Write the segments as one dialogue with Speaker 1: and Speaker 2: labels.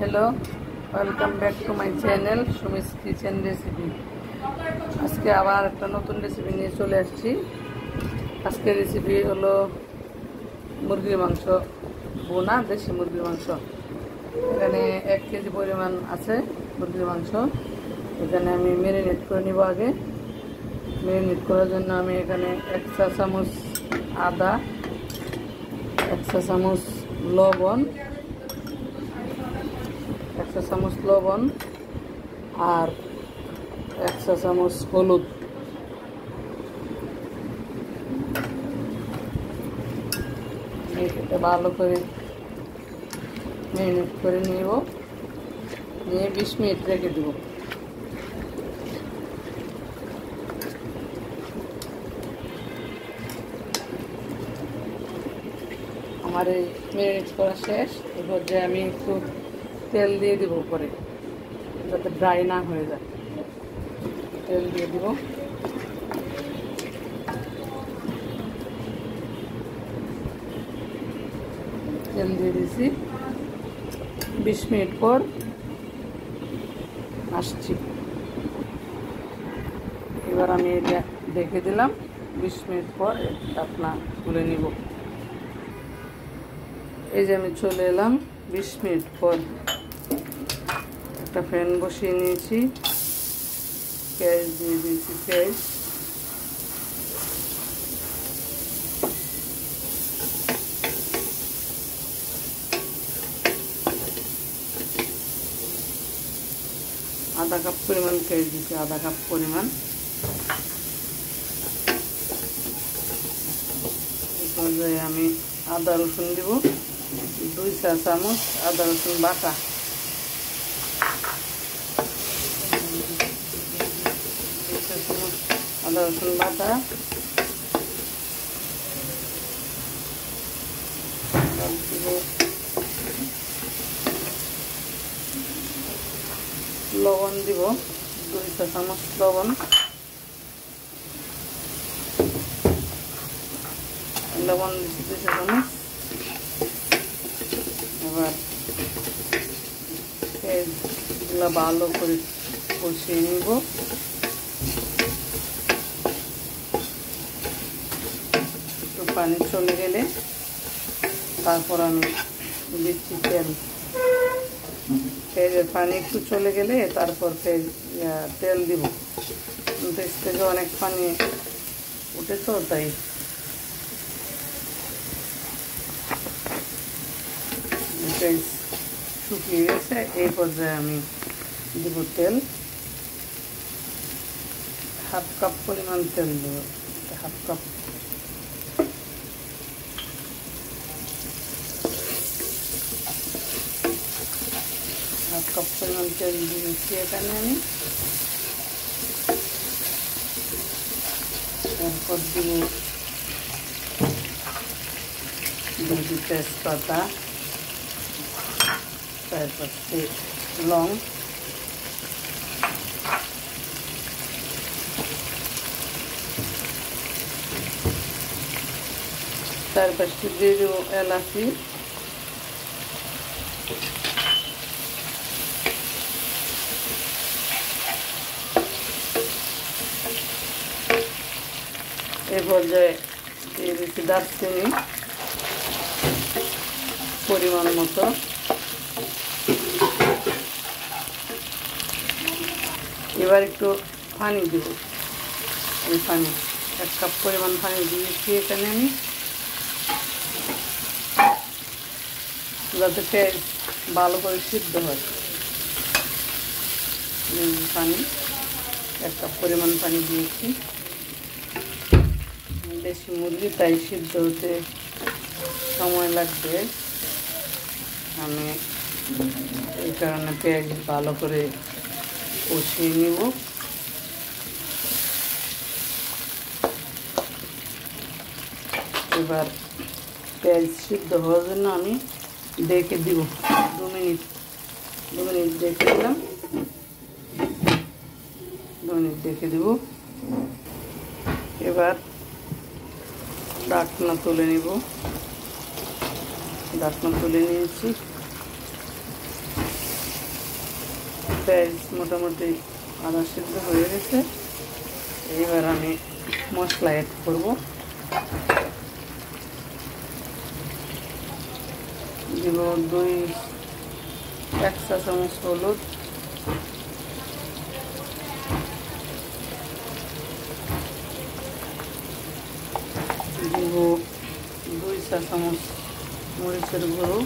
Speaker 1: Hello welcome back to my channel Sumi's kitchen recipe. आज के आबार एक नतून रेसिपि निये चले आसछि। आजके रेसिपि हलो मुरगिर मांस बोना देशी मुरगिर मांस। एखाने 1 केजी परिमाण आछे मुरगिर मांस। एखाने आमि मेरिनेट करे निब। आगे मेरिनेट करार जन्य आमि एखाने 1 चा चामच आदा, 1 चा चामच लवण, 1 चा चामच लवण और 1 चा चामच हलुद। এটা ভালো করে মেরিনেট করে নিব। নিয়ে 20 মিনিট রেখে দেব। আমার এই মেরিনেট করা শেষ। এরপর যে আমি একটু তেল দিয়ে দিব উপরে যাতে ড্রাই না হয়ে যায়। তেল দিয়ে দিব। তেল দিয়ে দিয়েছি। 20 মিনিট পর আসছি। এবার আমি এটা দেখে দিলাম। 20 মিনিট পর ঢাকনা তুলে নিব। এই যে আমি চলে এলাম 20 মিনিট পর। একটা ফ্যান বসিয়ে নিয়েছি। পেঁয়াজ দিয়ে দিয়েছি। পেঁয়াজ आधा कप परिमाण पेঁয়াজ দিয়েছি। आधा कप परिमाण। এই আমি আদা রসুন দিব। 2 চা চামচ আদা রসুন বাটা। আদা রসুন বাটা লবণ দিব। 2 চা চামচ লবণ। লবণ দিচ্ছি 2 চা চামচ। এবার পেঁয়াজগুলো ভালো করে কষিয়ে নিব। একটু পানি চলে গেলে তারপর আমি দিচ্ছি তেল। পেঁয়াজের পানি একটু চলে গেলে তারপর তেল দিব। পেঁয়াজ থেকে অনেক পানি উঠে তো তাই পেঁয়াজ শুকিয়ে গেছে। এই পর্যায়ে আমি দিব তেল। 1/2 কাপ পরিমাণ তেল দেব। 1/2 কাপ। পরিমাণ তেল দিয়েছি এখানে আমি। এরপর দিব তেজপাতা, তারপর লং, তারপর দিয়ে দেব এলাচি, এই পর্যায়ে দিয়ে দিচ্ছি দারচিনি পরিমাণ মতো। এবার একটু পানি দেব। এই পানি 1 কাপ পরিমাণ পানি দিয়েছি এখানে আমি, যাতে পেঁয়াজ ভালো করে সিদ্ধ হয়। পানি 1 কাপ পরিমাণ পানি দিয়েছি। দেশি মুরগি তাই সিদ্ধ হতে সময় লাগবে। আমি এই কারণে পেঁয়াজ ভালো করে কষিয়ে নিব। এবার পেঁয়াজ সিদ্ধ হওয়ার জন্য আমি ডেকে দিব। 2 মিনিট ডেকে দিলাম। 2 মিনিট ডেকে দেব। এবার ঢাকনা তুলে নিব। ঢাকনা তুলে নিয়েছি। পেঁয়াজ মোটামুটি আদা সিদ্ধ হয়ে গেছে। এবার আমি মশলা অ্যাড করব। দিব 1 চা চামচ হলুদ, দিব 2 চা চামচ মরিচের গুঁড়ো,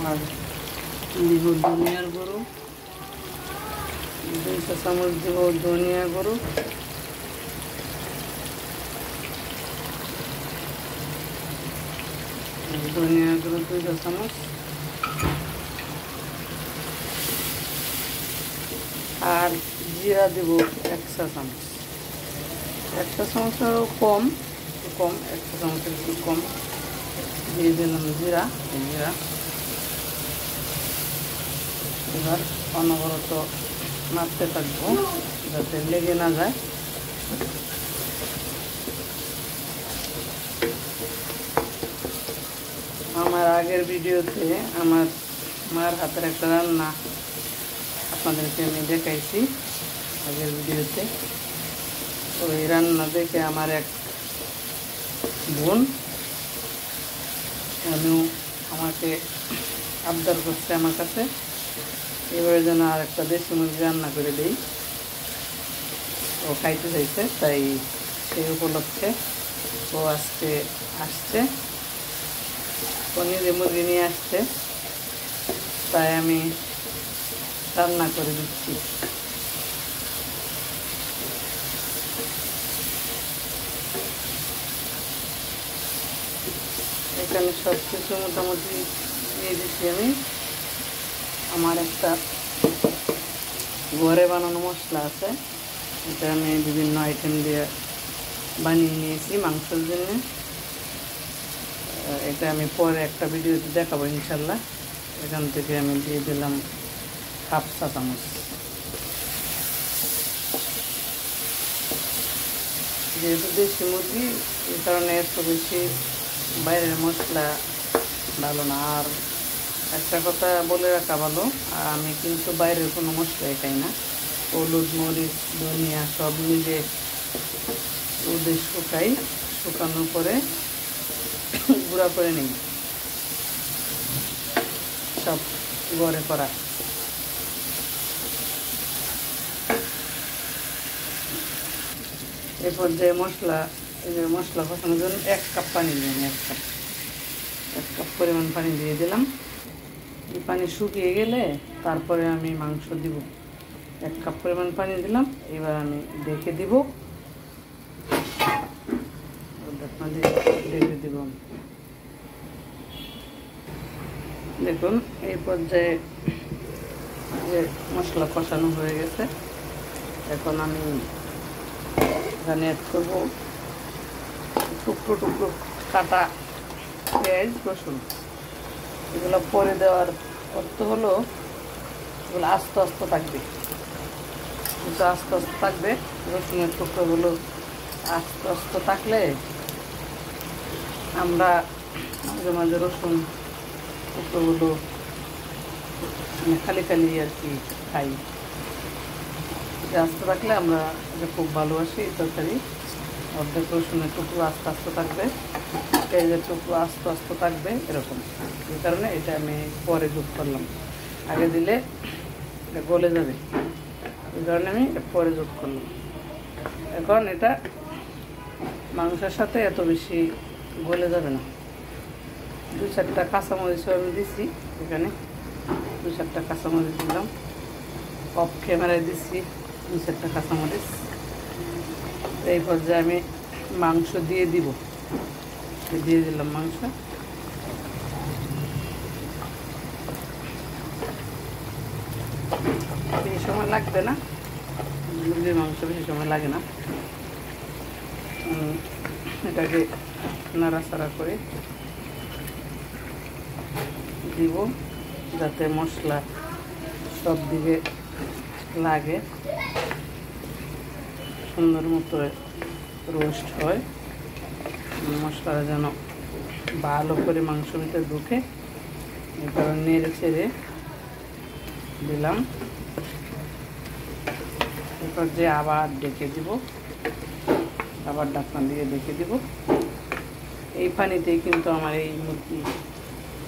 Speaker 1: আর দিব ধনিয়ার গুঁড়ো, 2 চা চামচ দিব ধনিয়া গুঁড়ো, ধনিয়া গুঁড়ো 2 চা চামচ, আর জিরা দিব 1 চা চামচ। 1 চা চামচেরও কম, 1 চা চামচের একটু কম দিয়ে দিলাম জিরা। এবার অনবরত নাড়তে থাকবো যাতে লেগে না যায়। আমার আগের ভিডিওতে আমার মার হাতের একটা রান্না আপনাদেরকে আমি দেখাইছি আগের ভিডিওতে। ওই রান্না দেখে আমার এক বোন আমাকে আবদার করছে আমার কাছে, এবারে যেন আর একটা দেশি মুরগি রান্না করে দিই। ও খাইতে চাইছে, তাই সেই উপলক্ষে ও আজকে আসছে, পনিরের মুরগি নিয়ে আসছে, তাই আমি রান্না করে দিচ্ছি। এখানে সব কিছু মোটামুটি দিয়ে দিচ্ছি আমি। আমার একটা ঘরে বানানো মশলা আছে, এটা আমি বিভিন্ন আইটেম দিয়ে বানিয়ে নিয়েছি মাংসের জন্য। এটা আমি পরে একটা ভিডিওতে দেখাবো ইনশাল্লাহ। এখান থেকে আমি দিয়ে দিলাম 1/2 চা চামচ। যেহেতু দেশি মুরগি, এই কারণে এত বেশি বাইরের মশলা ভালো না। আর একটা কথা বলে রাখা ভালো, আমি কিন্তু বাইরের কোনো মশলাই খাই না। হলুদ, মরিচ, ধনিয়া সব মিলে রোদে শুকাই, শুকানোর পরে গুঁড়া করে নিই, সব ঘরে করা। এরপর যে মশলা, এই যে মশলা কষানোর জন্য 1 কাপ পানি দিলাম। 1 কাপ পরিমাণ পানি দিয়ে দিলাম। এই পানি শুকিয়ে গেলে তারপরে আমি মাংস দিব। 1 কাপ পরিমাণ পানি দিলাম। এবার আমি ঢেকে দিব, ঢেকে দিব। দেখুন এই পর্যায়ে যে মশলা কষানো হয়ে গেছে, এখন আমি এখানে অ্যাড করবো টুকরো টুকরো কাটা পেঁয়াজ, রসুন। এগুলো পরে দেওয়ার অর্থ হলো এগুলো আস্তে আস্তে থাকবে, কিন্তু আস্তে আস্তে থাকবে। রসুনের টুকরোগুলো আস্তে আস্তে থাকলে আমরা মাঝে মাঝে রসুন টুকরোগুলো খালি খালি আর কি খাই। আস্তে থাকলে আমরা এটা খুব ভালোবাসি এই তরকারি। অর্ধেক রসুনের টুকরো আস্তে আস্তে থাকবে, পেঁয়াজের টুকরো আস্তে আস্তে থাকবে, এরকম। এই কারণে এটা আমি পরে যোগ করলাম, আগে দিলে এটা গলে যাবে, এই কারণে আমি পরে যোগ করলাম। এখন এটা মাংসের সাথে এত বেশি গলে যাবে না। 2-4টা কাঁচামরিচও আমি দিছি, এখানে 2-4টা কাঁচামরিচ দিলাম। অফ ক্যামেরায় দিচ্ছি 2-4টা কাঁচামরিচ। এই পর্যায়ে আমি মাংস দিয়ে দিব, দিয়ে দিলাম মাংস। বেশি সময় লাগবে না, মুরগির মাংস বেশি সময় লাগে না। এটাকে নাড়াচাড়া করে দিব যাতে মশলা সব দিকে লাগে। সুন্দর মতো রোস্ট হয়, মশলাটা যেন ভালো করে মাংস ভিতরে ঢুকে, এই কারণে নেড়ে ছেড়ে দিলাম। এরপর যে আবার ডেকে দিব, আবার ঢাকনা দিয়ে ডেকে দিব। এই পানিতেই কিন্তু আমার এই মুরগি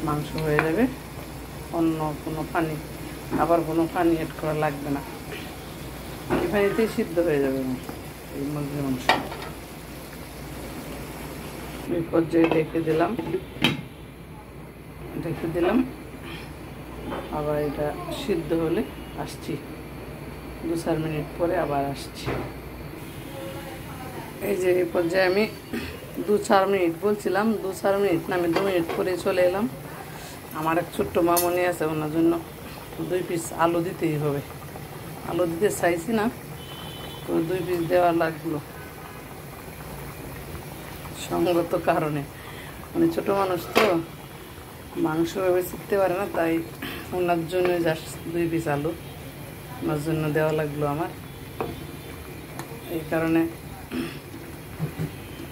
Speaker 1: মাংস হয়ে যাবে, অন্য কোনো পানি, আবার কোনো পানি অ্যাড করা লাগবে না। এই পানিতেই সিদ্ধ হয়ে যাবে এই মুরগির মাংস। এই পর্যায়ে ডেকে দিলাম, আবার এটা সিদ্ধ হলে আসছি, 2-4 মিনিট পরে আবার আসছি। এই যে এই পর্যায়ে আমি 2-4 মিনিট বলছিলাম, 2-4 মিনিট না, আমি 2 মিনিট পরে চলে এলাম। আমার এক ছোট্ট মামনি আছে, ওনার জন্য 2 পিস আলু দিতেই হবে। আলু দিতে চাইছি না, তো 2 পিস দেওয়া লাগলো সঙ্গত কারণে। মানে ছোট মানুষ তো মাংস ভাবে শিখতে পারে না, তাই ওনার জন্য জাস্ট 2 পিস আলু ওনার জন্য দেওয়া লাগলো আমার। এই কারণে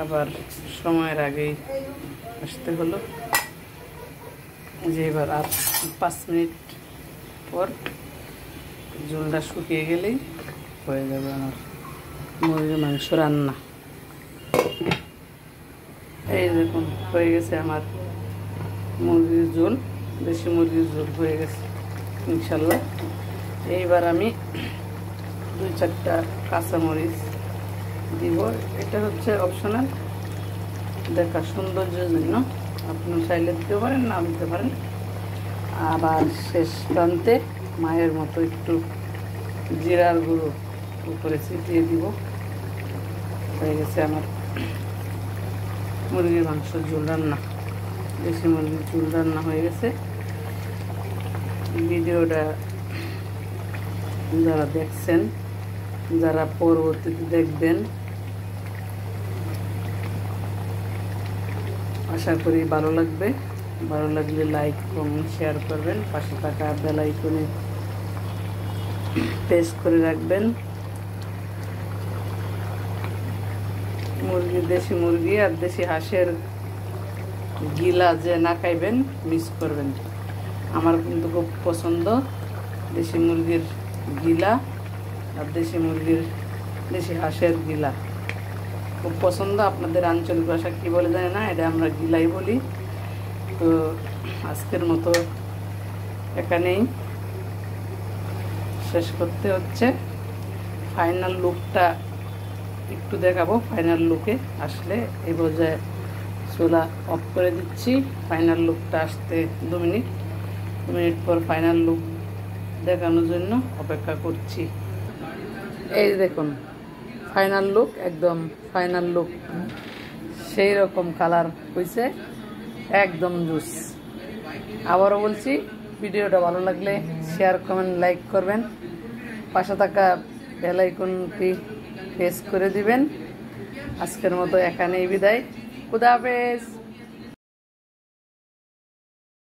Speaker 1: আবার সময়ের আগেই আসতে হলো। যে এবার আর 5 মিনিট পর ঝোলটা শুকিয়ে গেলেই হয়ে যাবে আমার মুরগির মাংস রান্না। এই দেখুন হয়ে গেছে আমার মুরগির ঝোল, দেশি মুরগির ঝোল হয়ে গেছে ইনশাল্লাহ। এইবার আমি 2-4টা কাঁচামরিচ দিব। এটা হচ্ছে অপশনাল, দেখা সৌন্দর্যের জন্য, আপনি চাইলে দিতে পারেন, না দিতে পারেন। আবার শেষ প্রান্তে মায়ের মতো একটু জিরার গুঁড়ো উপরে ছিটিয়ে দিব। হয়ে গেছে আমার মুরগির মাংস ঝোল রান্না, দেশি মুরগির ঝোল রান্না হয়ে গেছে। ভিডিওটা যারা দেখছেন, যারা পরবর্তীতে দেখবেন, আশা করি ভালো লাগবে। ভালো লাগলে লাইক, কমেন্ট, শেয়ার করবেন। পাশে থাকা বেল আইকনে প্রেস করে রাখবেন। মুরগি, দেশি মুরগি আর দেশি হাঁসের গিলা যে না খাইবেন, মিস করবেন। আমার কিন্তু খুব পছন্দ দেশি মুরগির গিলা আর দেশি হাঁসের গিলা, খুব পছন্দ। আপনাদের আঞ্চলিক ভাষা কী বলে জানি না, এটা আমরা গিলাই বলি। তো আজকের মতো এখানেই শেষ করতে হচ্ছে। ফাইনাল লুকটা একটু দেখাবো। ফাইনাল লুকে আসলে এই পর্যায়ে চুলা অফ করে দিচ্ছি। ফাইনাল লুকটা আসতে 2 মিনিট পর ফাইনাল লুক দেখানোর জন্য অপেক্ষা করছি। এই দেখুন ফাইনাল লুক, একদম ফাইনাল লুক, সেই রকম কালার হয়েছে, একদম জুস। আবারও বলছি, ভিডিওটা ভালো লাগলে শেয়ার, কমেন্ট, লাইক করবেন। পাশে থাকা বেল আইকনটি প্রেস করে দিবেন। আজকের মতো এখানেই বিদায়। খুদা হাফেজ।